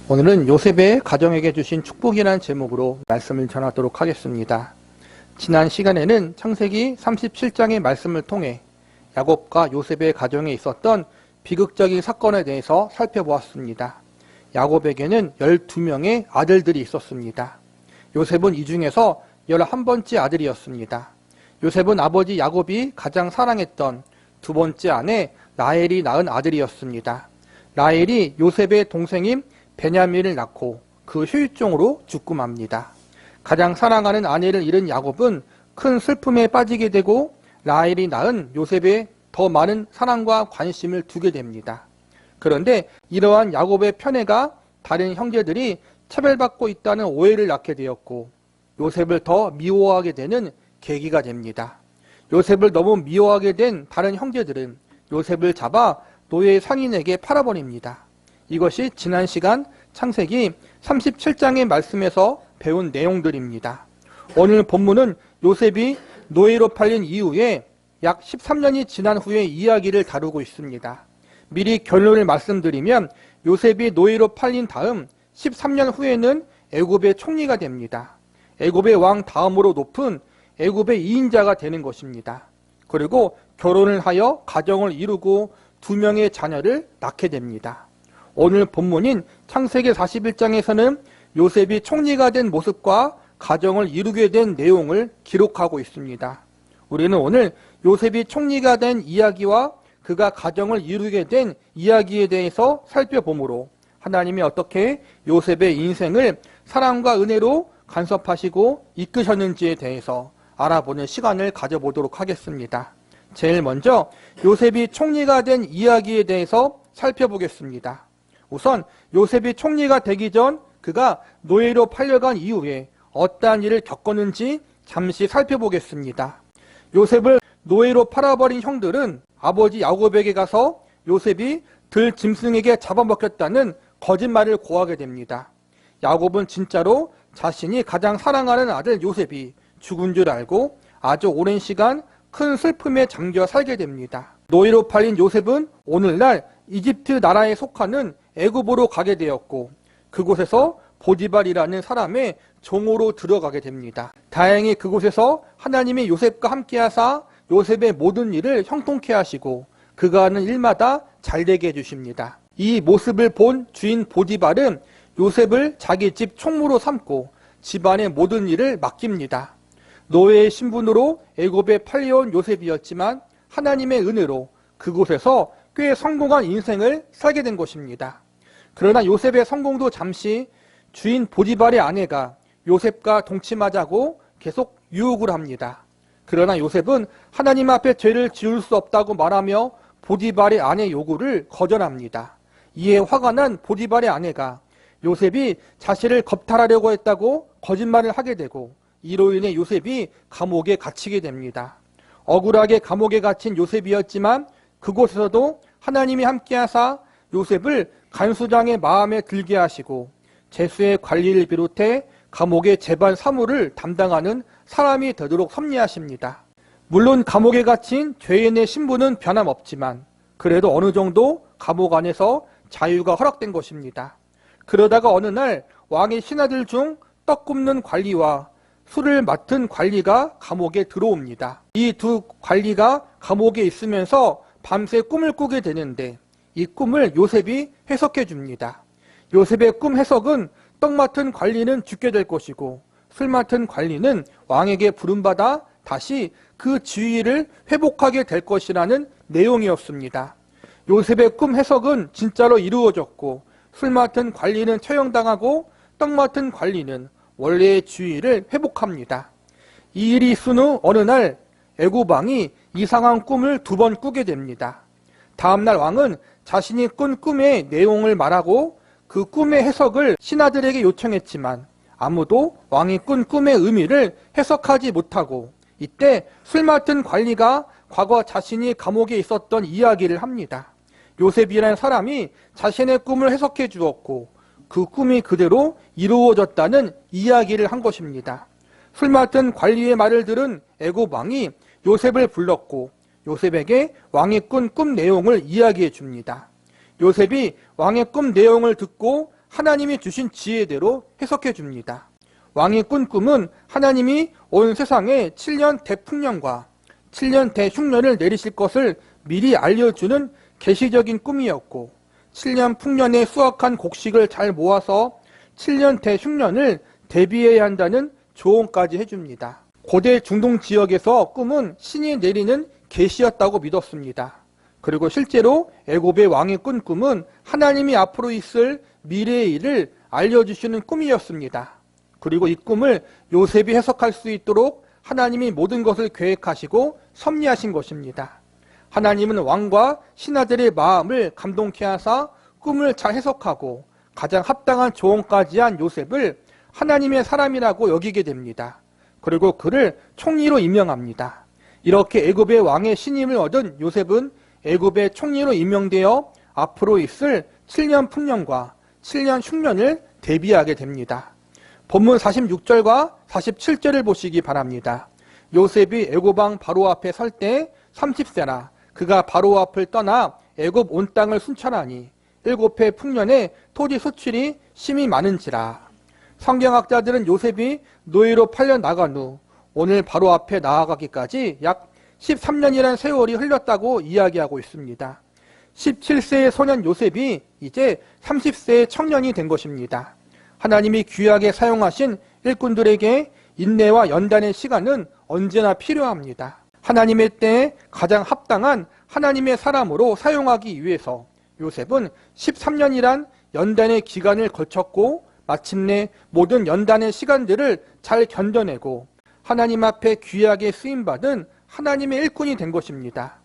오늘은 요셉의 가정에게 주신 축복이라는 제목으로 말씀을 전하도록 하겠습니다. 지난 시간에는 창세기 37장의 말씀을 통해 야곱과 요셉의 가정에 있었던 비극적인 사건에 대해서 살펴보았습니다. 야곱에게는 12명의 아들들이 있었습니다. 요셉은 이 중에서 11번째 아들이었습니다. 요셉은 아버지 야곱이 가장 사랑했던 두 번째 아내 라헬이 낳은 아들이었습니다. 라헬이 요셉의 동생인 베냐민을 낳고 그 후유증으로 죽고 맙니다. 가장 사랑하는 아내를 잃은 야곱은 큰 슬픔에 빠지게 되고 라헬이 낳은 요셉에 더 많은 사랑과 관심을 두게 됩니다. 그런데 이러한 야곱의 편애가 다른 형제들이 차별받고 있다는 오해를 낳게 되었고 요셉을 더 미워하게 되는 계기가 됩니다. 요셉을 너무 미워하게 된 다른 형제들은 요셉을 잡아 노예 상인에게 팔아버립니다. 이것이 지난 시간 창세기 37장의 말씀에서 배운 내용들입니다. 오늘 본문은 요셉이 노예로 팔린 이후에 약 13년이 지난 후의 이야기를 다루고 있습니다. 미리 결론을 말씀드리면 요셉이 노예로 팔린 다음 13년 후에는 애굽의 총리가 됩니다. 애굽의 왕 다음으로 높은 애굽의 2인자가 되는 것입니다. 그리고 결혼을 하여 가정을 이루고 2명의 자녀를 낳게 됩니다. 오늘 본문인 창세기 41장에서는 요셉이 총리가 된 모습과 가정을 이루게 된 내용을 기록하고 있습니다. 우리는 오늘 요셉이 총리가 된 이야기와 그가 가정을 이루게 된 이야기에 대해서 살펴보므로 하나님이 어떻게 요셉의 인생을 사랑과 은혜로 간섭하시고 이끄셨는지에 대해서 알아보는 시간을 가져보도록 하겠습니다. 제일 먼저 요셉이 총리가 된 이야기에 대해서 살펴보겠습니다. 우선 요셉이 총리가 되기 전 그가 노예로 팔려간 이후에 어떠한 일을 겪었는지 잠시 살펴보겠습니다. 요셉을 노예로 팔아버린 형들은 아버지 야곱에게 가서 요셉이 들 짐승에게 잡아먹혔다는 거짓말을 고하게 됩니다. 야곱은 진짜로 자신이 가장 사랑하는 아들 요셉이 죽은 줄 알고 아주 오랜 시간 큰 슬픔에 잠겨 살게 됩니다. 노예로 팔린 요셉은 오늘날 이집트 나라에 속하는 애굽으로 가게 되었고 그곳에서 보디발이라는 사람의 종으로 들어가게 됩니다. 다행히 그곳에서 하나님이 요셉과 함께 하사 요셉의 모든 일을 형통케 하시고 그가 하는 일마다 잘되게 해주십니다. 이 모습을 본 주인 보디발은 요셉을 자기 집 총무로 삼고 집안의 모든 일을 맡깁니다. 노예의 신분으로 애굽에 팔려온 요셉이었지만 하나님의 은혜로 그곳에서 꽤 성공한 인생을 살게 된 것입니다. 그러나 요셉의 성공도 잠시 주인 보디발의 아내가 요셉과 동침하자고 계속 유혹을 합니다. 그러나 요셉은 하나님 앞에 죄를 지을 수 없다고 말하며 보디발의 아내 요구를 거절합니다. 이에 화가 난 보디발의 아내가 요셉이 자신을 겁탈하려고 했다고 거짓말을 하게 되고 이로 인해 요셉이 감옥에 갇히게 됩니다. 억울하게 감옥에 갇힌 요셉이었지만 그곳에서도 하나님이 함께하사 요셉을 간수장의 마음에 들게 하시고 제수의 관리를 비롯해 감옥의 재반 사무를 담당하는 사람이 되도록 섭리하십니다. 물론 감옥에 갇힌 죄인의 신분은 변함없지만 그래도 어느 정도 감옥 안에서 자유가 허락된 것입니다. 그러다가 어느 날 왕의 신하들 중 떡 굽는 관리와 술을 맡은 관리가 감옥에 들어옵니다. 이 두 관리가 감옥에 있으면서 밤새 꿈을 꾸게 되는데 이 꿈을 요셉이 해석해 줍니다. 요셉의 꿈 해석은 떡 맡은 관리는 죽게 될 것이고 술 맡은 관리는 왕에게 부름받아 다시 그 지위를 회복하게 될 것이라는 내용이었습니다. 요셉의 꿈 해석은 진짜로 이루어졌고 술 맡은 관리는 처형당하고 떡 맡은 관리는 원래의 지위를 회복합니다. 이 일이 있은 후 어느 날 애굽 왕이 이상한 꿈을 2번 꾸게 됩니다. 다음날 왕은 자신이 꾼 꿈의 내용을 말하고 그 꿈의 해석을 신하들에게 요청했지만 아무도 왕이 꾼 꿈의 의미를 해석하지 못하고 이때 술 맡은 관리가 과거 자신이 감옥에 있었던 이야기를 합니다. 요셉이라는 사람이 자신의 꿈을 해석해 주었고 그 꿈이 그대로 이루어졌다는 이야기를 한 것입니다. 술 맡은 관리의 말을 들은 애굽 왕이 요셉을 불렀고 요셉에게 왕이 꾼 꿈 내용을 이야기해 줍니다. 요셉이 왕의 꿈 내용을 듣고 하나님이 주신 지혜대로 해석해 줍니다. 왕이 꾼 꿈은 하나님이 온 세상에 7년 대풍년과 7년 대흉년을 내리실 것을 미리 알려주는 계시적인 꿈이었고, 7년 풍년의 수확한 곡식을 잘 모아서 7년 대흉년을 대비해야 한다는 조언까지 해줍니다. 고대 중동 지역에서 꿈은 신이 내리는 계시였다고 믿었습니다. 그리고 실제로 애굽의 왕이 꾼 꿈은 하나님이 앞으로 있을 미래의 일을 알려주시는 꿈이었습니다. 그리고 이 꿈을 요셉이 해석할 수 있도록 하나님이 모든 것을 계획하시고 섭리하신 것입니다. 하나님은 왕과 신하들의 마음을 감동케 하사 꿈을 잘 해석하고 가장 합당한 조언까지 한 요셉을 하나님의 사람이라고 여기게 됩니다. 그리고 그를 총리로 임명합니다. 이렇게 애굽의 왕의 신임을 얻은 요셉은 애굽의 총리로 임명되어 앞으로 있을 7년 풍년과 7년 흉년을 대비하게 됩니다. 본문 46절과 47절을 보시기 바랍니다. 요셉이 애굽 왕 바로 앞에 설 때 30세라 그가 바로 앞을 떠나 애굽 온 땅을 순찰하니 7해 풍년에 토지 소출이 심히 많은지라. 성경학자들은 요셉이 노예로 팔려 나간 후 오늘 바로 앞에 나아가기까지 약 13년이라는 세월이 흘렀다고 이야기하고 있습니다. 17세의 소년 요셉이 이제 30세의 청년이 된 것입니다. 하나님이 귀하게 사용하신 일꾼들에게 인내와 연단의 시간은 언제나 필요합니다. 하나님의 때에 가장 합당한 하나님의 사람으로 사용하기 위해서 요셉은 13년이란 연단의 기간을 거쳤고 마침내 모든 연단의 시간들을 잘 견뎌내고 하나님 앞에 귀하게 쓰임받은 하나님의 일꾼이 된 것입니다.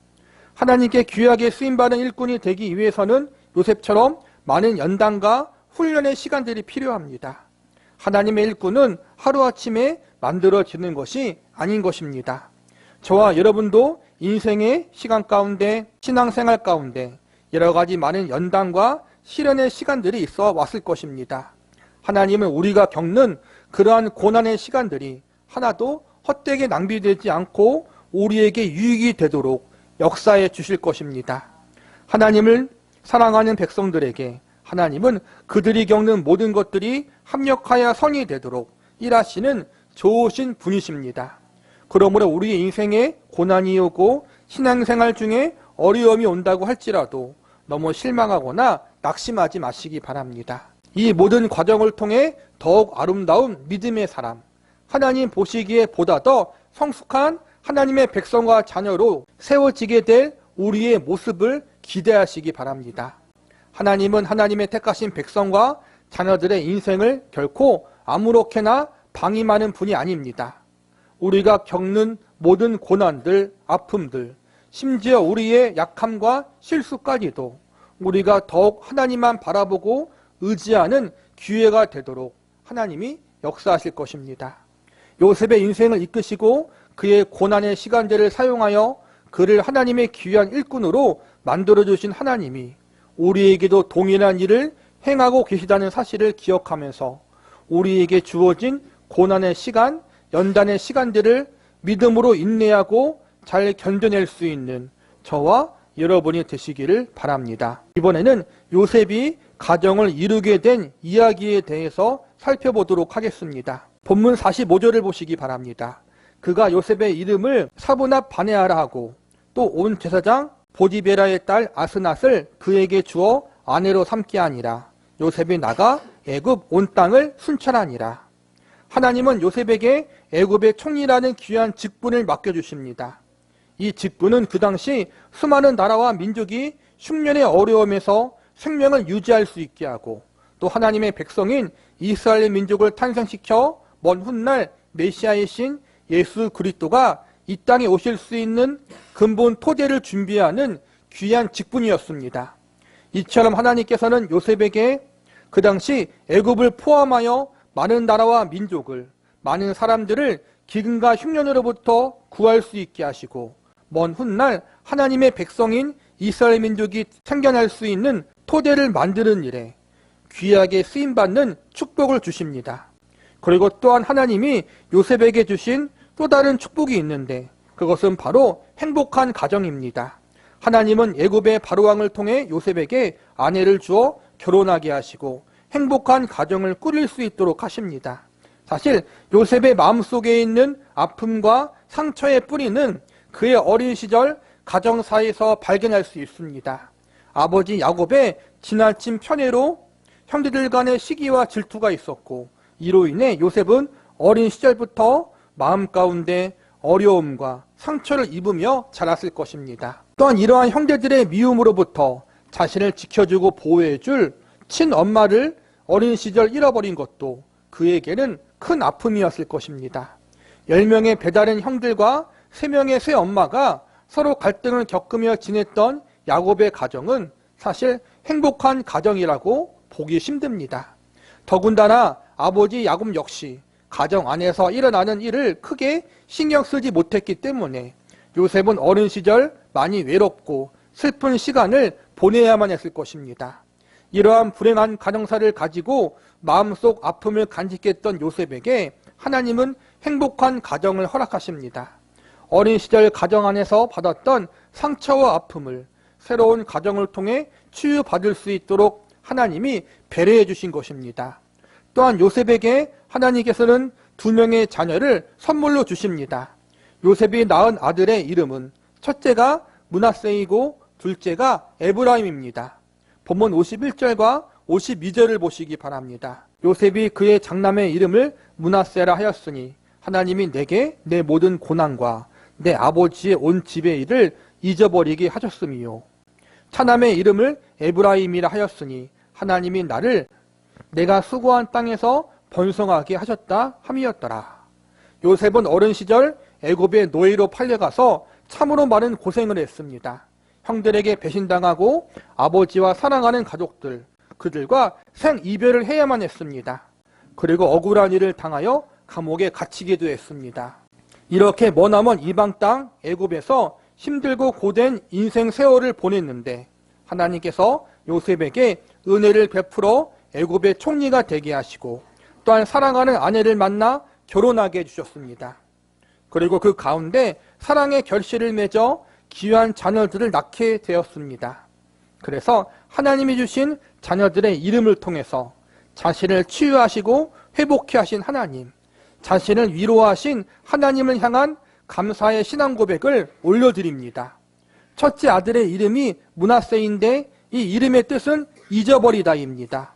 하나님께 귀하게 쓰임받은 일꾼이 되기 위해서는 요셉처럼 많은 연단과 훈련의 시간들이 필요합니다. 하나님의 일꾼은 하루아침에 만들어지는 것이 아닌 것입니다. 저와 여러분도 인생의 시간 가운데, 신앙생활 가운데 여러 가지 많은 연단과 시련의 시간들이 있어 왔을 것입니다. 하나님은 우리가 겪는 그러한 고난의 시간들이 하나도 헛되게 낭비되지 않고 우리에게 유익이 되도록 역사해 주실 것입니다. 하나님을 사랑하는 백성들에게 하나님은 그들이 겪는 모든 것들이 합력하여 선이 되도록 일하시는 좋으신 분이십니다. 그러므로 우리의 인생에 고난이 오고 신앙생활 중에 어려움이 온다고 할지라도 너무 실망하거나 낙심하지 마시기 바랍니다. 이 모든 과정을 통해 더욱 아름다운 믿음의 사람, 하나님 보시기에 보다 더 성숙한 하나님의 백성과 자녀로 세워지게 될 우리의 모습을 기대하시기 바랍니다. 하나님은 하나님의 택하신 백성과 자녀들의 인생을 결코 아무렇게나 방임하는 분이 아닙니다. 우리가 겪는 모든 고난들, 아픔들, 심지어 우리의 약함과 실수까지도 우리가 더욱 하나님만 바라보고 의지하는 기회가 되도록 하나님이 역사하실 것입니다. 요셉의 인생을 이끄시고 그의 고난의 시간들을 사용하여 그를 하나님의 귀한 일꾼으로 만들어주신 하나님이 우리에게도 동일한 일을 행하고 계시다는 사실을 기억하면서 우리에게 주어진 고난의 시간, 연단의 시간들을 믿음으로 인내하고 잘 견뎌낼 수 있는 저와 여러분이 되시기를 바랍니다. 이번에는 요셉이 가정을 이루게 된 이야기에 대해서 살펴보도록 하겠습니다. 본문 45절을 보시기 바랍니다. 그가 요셉의 이름을 사브낫 바네아라 하고 또 온 제사장 보디베라의 딸 아스낫을 그에게 주어 아내로 삼게 하니라. 요셉이 나가 애굽 온 땅을 순찰하니라. 하나님은 요셉에게 애굽의 총리라는 귀한 직분을 맡겨주십니다. 이 직분은 그 당시 수많은 나라와 민족이 흉년의 어려움에서 생명을 유지할 수 있게 하고 또 하나님의 백성인 이스라엘 민족을 탄생시켜 먼 훗날 메시아의 신 예수 그리스도가 이 땅에 오실 수 있는 근본 토대를 준비하는 귀한 직분이었습니다. 이처럼 하나님께서는 요셉에게 그 당시 애굽을 포함하여 많은 나라와 민족을, 많은 사람들을 기근과 흉년으로부터 구할 수 있게 하시고 먼 훗날 하나님의 백성인 이스라엘 민족이 생겨날 수 있는 토대를 만드는 일에 귀하게 쓰임받는 축복을 주십니다. 그리고 또한 하나님이 요셉에게 주신 또 다른 축복이 있는데 그것은 바로 행복한 가정입니다. 하나님은 애굽의 바로왕을 통해 요셉에게 아내를 주어 결혼하게 하시고 행복한 가정을 꾸릴 수 있도록 하십니다. 사실 요셉의 마음속에 있는 아픔과 상처의 뿌리는 그의 어린 시절 가정사에서 발견할 수 있습니다. 아버지 야곱의 지나친 편애로 형제들 간의 시기와 질투가 있었고, 이로 인해 요셉은 어린 시절부터 마음 가운데 어려움과 상처를 입으며 자랐을 것입니다. 또한 이러한 형제들의 미움으로부터 자신을 지켜주고 보호해줄 친엄마를 어린 시절 잃어버린 것도 그에게는 큰 아픔이었을 것입니다. 10명의 배다른 형들과 3명의 새엄마가 서로 갈등을 겪으며 지냈던 야곱의 가정은 사실 행복한 가정이라고 보기 힘듭니다. 더군다나 아버지 야곱 역시 가정 안에서 일어나는 일을 크게 신경 쓰지 못했기 때문에 요셉은 어린 시절 많이 외롭고 슬픈 시간을 보내야만 했을 것입니다. 이러한 불행한 가정사를 가지고 마음속 아픔을 간직했던 요셉에게 하나님은 행복한 가정을 허락하십니다. 어린 시절 가정 안에서 받았던 상처와 아픔을 새로운 가정을 통해 치유받을 수 있도록 하나님이 배려해 주신 것입니다. 또한 요셉에게 하나님께서는 2명의 자녀를 선물로 주십니다. 요셉이 낳은 아들의 이름은 첫째가 므낫세이고 둘째가 에브라임입니다. 본문 51절과 52절을 보시기 바랍니다. 요셉이 그의 장남의 이름을 므낫세라 하였으니 하나님이 내게 내 모든 고난과 내 아버지의 온 집의 일을 잊어버리게 하셨음이요. 차남의 이름을 에브라임이라 하였으니 하나님이 나를 내가 수고한 땅에서 번성하게 하셨다 함이었더라. 요셉은 어린 시절 애굽의 노예로 팔려가서 참으로 많은 고생을 했습니다. 형들에게 배신당하고 아버지와 사랑하는 가족들, 그들과 생이별을 해야만 했습니다. 그리고 억울한 일을 당하여 감옥에 갇히기도 했습니다. 이렇게 머나먼 이방 땅 애굽에서 힘들고 고된 인생 세월을 보냈는데 하나님께서 요셉에게 은혜를 베풀어 애굽의 총리가 되게 하시고 또한 사랑하는 아내를 만나 결혼하게 해주셨습니다. 그리고 그 가운데 사랑의 결실을 맺어 귀한 자녀들을 낳게 되었습니다. 그래서 하나님이 주신 자녀들의 이름을 통해서 자신을 치유하시고 회복케 하신 하나님, 자신을 위로하신 하나님을 향한 감사의 신앙 고백을 올려드립니다. 첫째 아들의 이름이 므낫세인데 이 이름의 뜻은 잊어버리다입니다.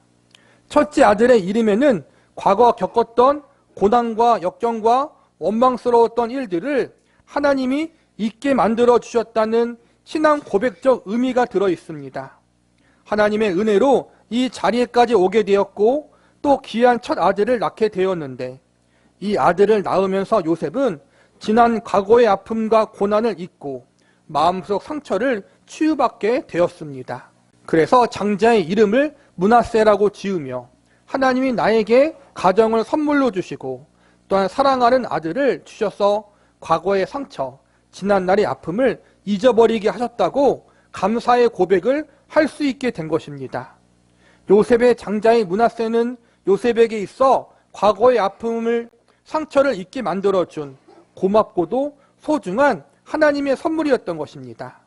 첫째 아들의 이름에는 과거 겪었던 고난과 역경과 원망스러웠던 일들을 하나님이 잊게 만들어 주셨다는 신앙 고백적 의미가 들어 있습니다. 하나님의 은혜로 이 자리에까지 오게 되었고 또 귀한 첫 아들을 낳게 되었는데 이 아들을 낳으면서 요셉은 지난 과거의 아픔과 고난을 잊고 마음속 상처를 치유받게 되었습니다. 그래서 장자의 이름을 므낫세라고 지으며 하나님이 나에게 가정을 선물로 주시고 또한 사랑하는 아들을 주셔서 과거의 상처, 지난날의 아픔을 잊어버리게 하셨다고 감사의 고백을 할 수 있게 된 것입니다. 요셉의 장자의 므낫세는 요셉에게 있어 과거의 아픔을 상처를 잊게 만들어준 고맙고도 소중한 하나님의 선물이었던 것입니다.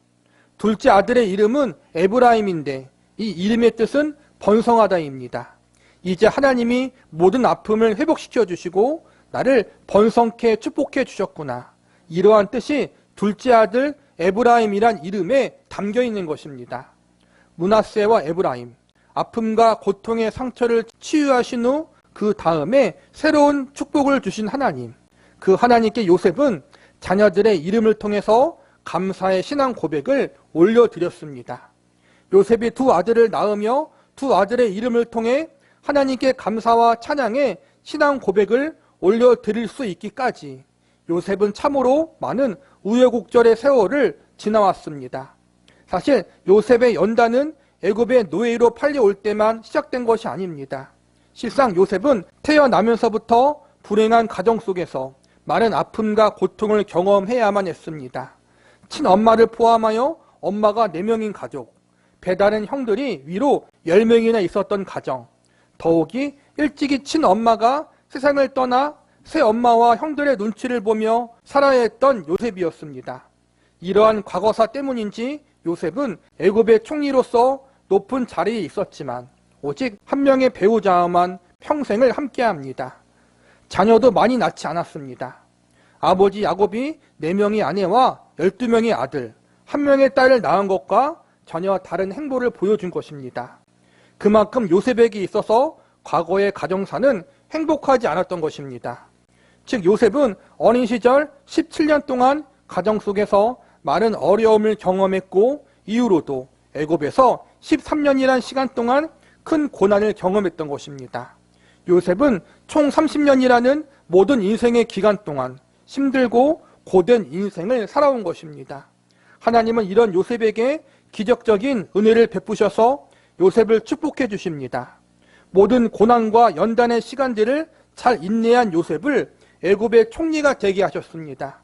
둘째 아들의 이름은 에브라임인데 이 이름의 뜻은 번성하다입니다. 이제 하나님이 모든 아픔을 회복시켜 주시고 나를 번성케 축복해 주셨구나. 이러한 뜻이 둘째 아들 에브라임이란 이름에 담겨 있는 것입니다. 므낫세와 에브라임, 아픔과 고통의 상처를 치유하신 후 그 다음에 새로운 축복을 주신 하나님, 그 하나님께 요셉은 자녀들의 이름을 통해서 감사의 신앙 고백을 올려드렸습니다. 요셉이 2 아들을 낳으며 2 아들의 이름을 통해 하나님께 감사와 찬양의 신앙 고백을 올려드릴 수 있기까지 요셉은 참으로 많은 우여곡절의 세월을 지나왔습니다. 사실 요셉의 연단은 애굽의 노예로 팔려올 때만 시작된 것이 아닙니다. 실상 요셉은 태어나면서부터 불행한 가정 속에서 많은 아픔과 고통을 경험해야만 했습니다. 친엄마를 포함하여 엄마가 4명인 가족, 배다른 형들이 위로 10명이나 있었던 가정, 더욱이 일찍이 친엄마가 세상을 떠나 새엄마와 형들의 눈치를 보며 살아야 했던 요셉이었습니다. 이러한 과거사 때문인지 요셉은 애굽의 총리로서 높은 자리에 있었지만 오직 한 명의 배우자와만 평생을 함께합니다. 자녀도 많이 낳지 않았습니다. 아버지 야곱이 4명의 아내와 12명의 아들, 1명의 딸을 낳은 것과 전혀 다른 행보를 보여준 것입니다. 그만큼 요셉에게 있어서 과거의 가정사는 행복하지 않았던 것입니다. 즉 요셉은 어린 시절 17년 동안 가정 속에서 많은 어려움을 경험했고 이후로도 애굽에서 13년이란 시간 동안 큰 고난을 경험했던 것입니다. 요셉은 총 30년이라는 모든 인생의 기간 동안 힘들고 고된 인생을 살아온 것입니다. 하나님은 이런 요셉에게 기적적인 은혜를 베푸셔서 요셉을 축복해 주십니다. 모든 고난과 연단의 시간들을 잘 인내한 요셉을 애굽의 총리가 되게 하셨습니다.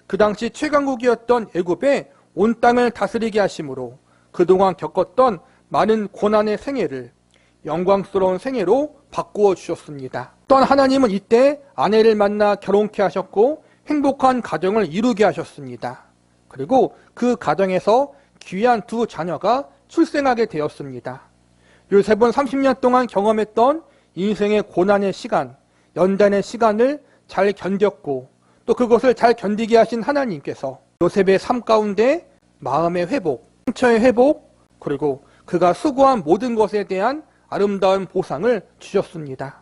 그 당시 최강국이었던 애굽에 온 땅을 다스리게 하심으로 그동안 겪었던 많은 고난의 생애를 영광스러운 생애로 바꾸어 주셨습니다. 또한 하나님은 이때 아내를 만나 결혼케 하셨고 행복한 가정을 이루게 하셨습니다. 그리고 그 가정에서 귀한 2 자녀가 출생하게 되었습니다. 요셉은 30년 동안 경험했던 인생의 고난의 시간, 연단의 시간을 잘 견뎠고 또 그것을 잘 견디게 하신 하나님께서 요셉의 삶 가운데 마음의 회복, 상처의 회복, 그리고 그가 수고한 모든 것에 대한 아름다운 보상을 주셨습니다.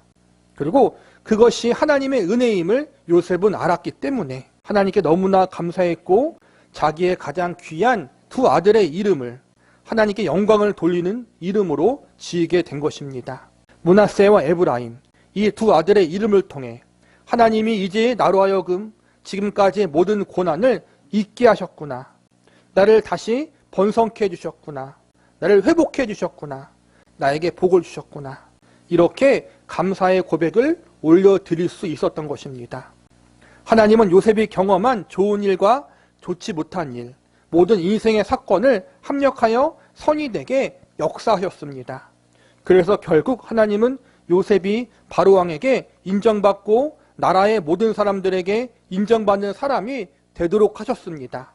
그리고 그것이 하나님의 은혜임을 요셉은 알았기 때문에 하나님께 너무나 감사했고 자기의 가장 귀한 2 아들의 이름을 하나님께 영광을 돌리는 이름으로 지으게 된 것입니다. 므낫세와 에브라임, 이 2 아들의 이름을 통해 하나님이 이제 나로 하여금 지금까지의 모든 고난을 잊게 하셨구나. 나를 다시 번성케 해주셨구나. 나를 회복해 주셨구나. 나에게 복을 주셨구나. 이렇게 감사의 고백을 올려드릴 수 있었던 것입니다. 하나님은 요셉이 경험한 좋은 일과 좋지 못한 일, 모든 인생의 사건을 합력하여 선이 되게 역사하셨습니다. 그래서 결국 하나님은 요셉이 바로왕에게 인정받고 나라의 모든 사람들에게 인정받는 사람이 되도록 하셨습니다.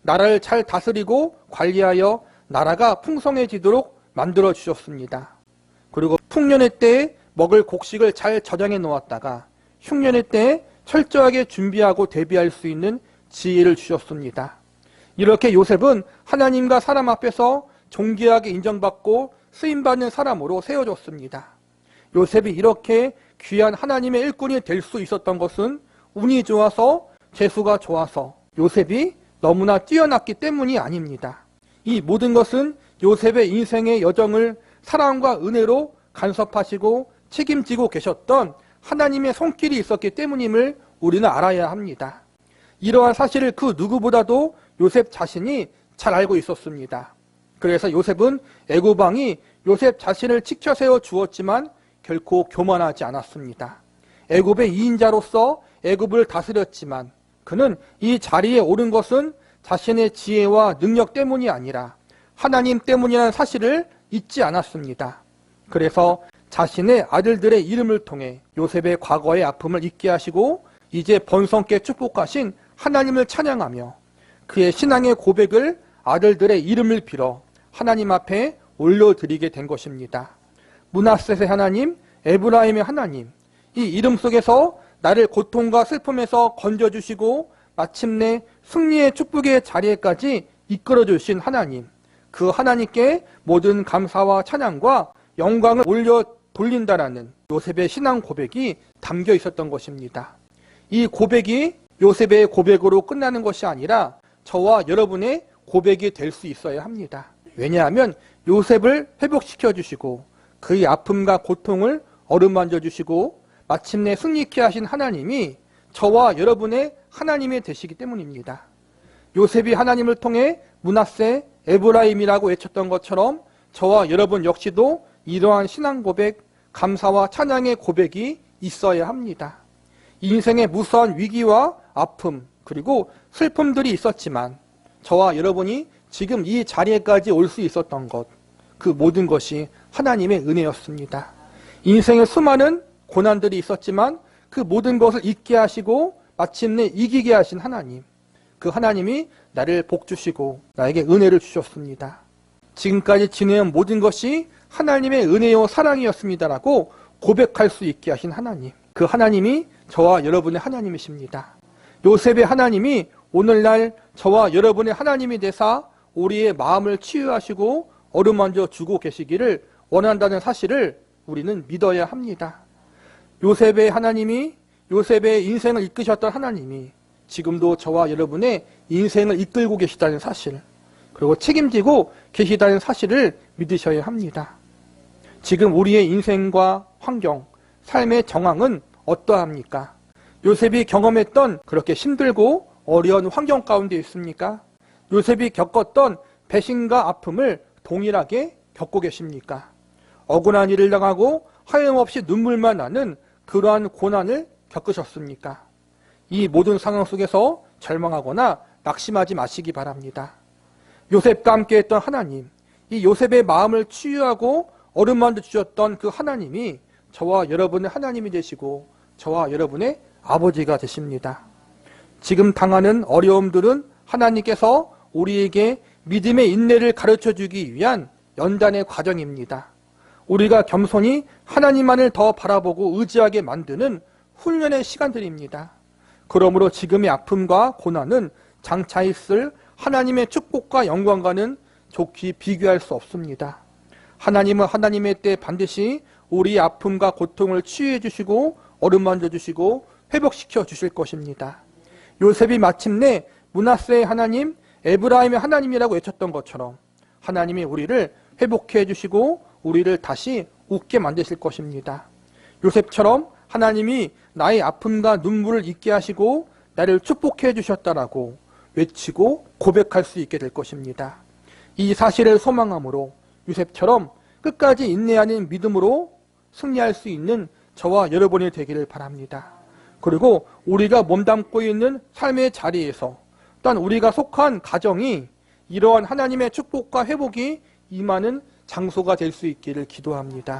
나라를 잘 다스리고 관리하여 나라가 풍성해지도록 만들어 주셨습니다. 그리고 풍년의 때에 먹을 곡식을 잘 저장해 놓았다가 흉년의 때에 철저하게 준비하고 대비할 수 있는 지혜를 주셨습니다. 이렇게 요셉은 하나님과 사람 앞에서 존귀하게 인정받고 쓰임받는 사람으로 세워졌습니다. 요셉이 이렇게 귀한 하나님의 일꾼이 될 수 있었던 것은 운이 좋아서 재수가 좋아서 요셉이 너무나 뛰어났기 때문이 아닙니다. 이 모든 것은 요셉의 인생의 여정을 사랑과 은혜로 간섭하시고 책임지고 계셨던 하나님의 손길이 있었기 때문임을 우리는 알아야 합니다. 이러한 사실을 그 누구보다도 요셉 자신이 잘 알고 있었습니다. 그래서 요셉은 애굽 왕이 요셉 자신을 치켜 세워 주었지만 결코 교만하지 않았습니다. 애굽의 2인자로서 애굽을 다스렸지만 그는 이 자리에 오른 것은 자신의 지혜와 능력 때문이 아니라 하나님 때문이라는 사실을 잊지 않았습니다. 그래서 자신의 아들들의 이름을 통해 요셉의 과거의 아픔을 잊게 하시고 이제 번성케 축복하신 하나님을 찬양하며 그의 신앙의 고백을 아들들의 이름을 빌어 하나님 앞에 올려드리게 된 것입니다. 므낫셋의 하나님, 에브라임의 하나님, 이 이름 속에서 나를 고통과 슬픔에서 건져주시고 마침내 승리의 축복의 자리에까지 이끌어주신 하나님, 그 하나님께 모든 감사와 찬양과 영광을 올려 돌린다라는 요셉의 신앙 고백이 담겨 있었던 것입니다. 이 고백이 요셉의 고백으로 끝나는 것이 아니라 저와 여러분의 고백이 될 수 있어야 합니다. 왜냐하면 요셉을 회복시켜 주시고 그의 아픔과 고통을 어루만져 주시고 마침내 승리케 하신 하나님이 저와 여러분의 하나님이 되시기 때문입니다. 요셉이 하나님을 통해 므낫세, 에브라임이라고 외쳤던 것처럼 저와 여러분 역시도 이러한 신앙 고백, 감사와 찬양의 고백이 있어야 합니다. 인생의 무수한 위기와 아픔 그리고 슬픔들이 있었지만 저와 여러분이 지금 이 자리에까지 올 수 있었던 것, 그 모든 것이 하나님의 은혜였습니다. 인생의 수많은 고난들이 있었지만 그 모든 것을 잊게 하시고 마침내 이기게 하신 하나님, 그 하나님이 나를 복주시고 나에게 은혜를 주셨습니다. 지금까지 지내온 모든 것이 하나님의 은혜요 사랑이었습니다라고 고백할 수 있게 하신 하나님, 그 하나님이 저와 여러분의 하나님이십니다. 요셉의 하나님이 오늘날 저와 여러분의 하나님이 되사 우리의 마음을 치유하시고 어루만져 주고 계시기를 원한다는 사실을 우리는 믿어야 합니다. 요셉의 하나님이, 요셉의 인생을 이끄셨던 하나님이 지금도 저와 여러분의 인생을 이끌고 계시다는 사실, 그리고 책임지고 계시다는 사실을 믿으셔야 합니다. 지금 우리의 인생과 환경, 삶의 정황은 어떠합니까? 요셉이 경험했던 그렇게 힘들고 어려운 환경 가운데 있습니까? 요셉이 겪었던 배신과 아픔을 동일하게 겪고 계십니까? 억울한 일을 당하고 하염없이 눈물만 나는 그러한 고난을 겪으셨습니까? 이 모든 상황 속에서 절망하거나 낙심하지 마시기 바랍니다. 요셉과 함께했던 하나님, 이 요셉의 마음을 치유하고 어루만져 주셨던 그 하나님이 저와 여러분의 하나님이 되시고 저와 여러분의 아버지가 되십니다. 지금 당하는 어려움들은 하나님께서 우리에게 믿음의 인내를 가르쳐주기 위한 연단의 과정입니다. 우리가 겸손히 하나님만을 더 바라보고 의지하게 만드는 훈련의 시간들입니다. 그러므로 지금의 아픔과 고난은 장차 있을 하나님의 축복과 영광과는 좋게 비교할 수 없습니다. 하나님은 하나님의 때 반드시 우리의 아픔과 고통을 치유해 주시고 어루만져 주시고 회복시켜 주실 것입니다. 요셉이 마침내 므낫세의 하나님, 에브라임의 하나님이라고 외쳤던 것처럼 하나님이 우리를 회복해 주시고 우리를 다시 웃게 만드실 것입니다. 요셉처럼 하나님이 나의 아픔과 눈물을 잊게 하시고 나를 축복해 주셨다라고 외치고 고백할 수 있게 될 것입니다. 이 사실을 소망함으로 요셉처럼 끝까지 인내하는 믿음으로 승리할 수 있는 저와 여러분이 되기를 바랍니다. 그리고 우리가 몸담고 있는 삶의 자리에서 또한 우리가 속한 가정이 이러한 하나님의 축복과 회복이 임하는 장소가 될 수 있기를 기도합니다.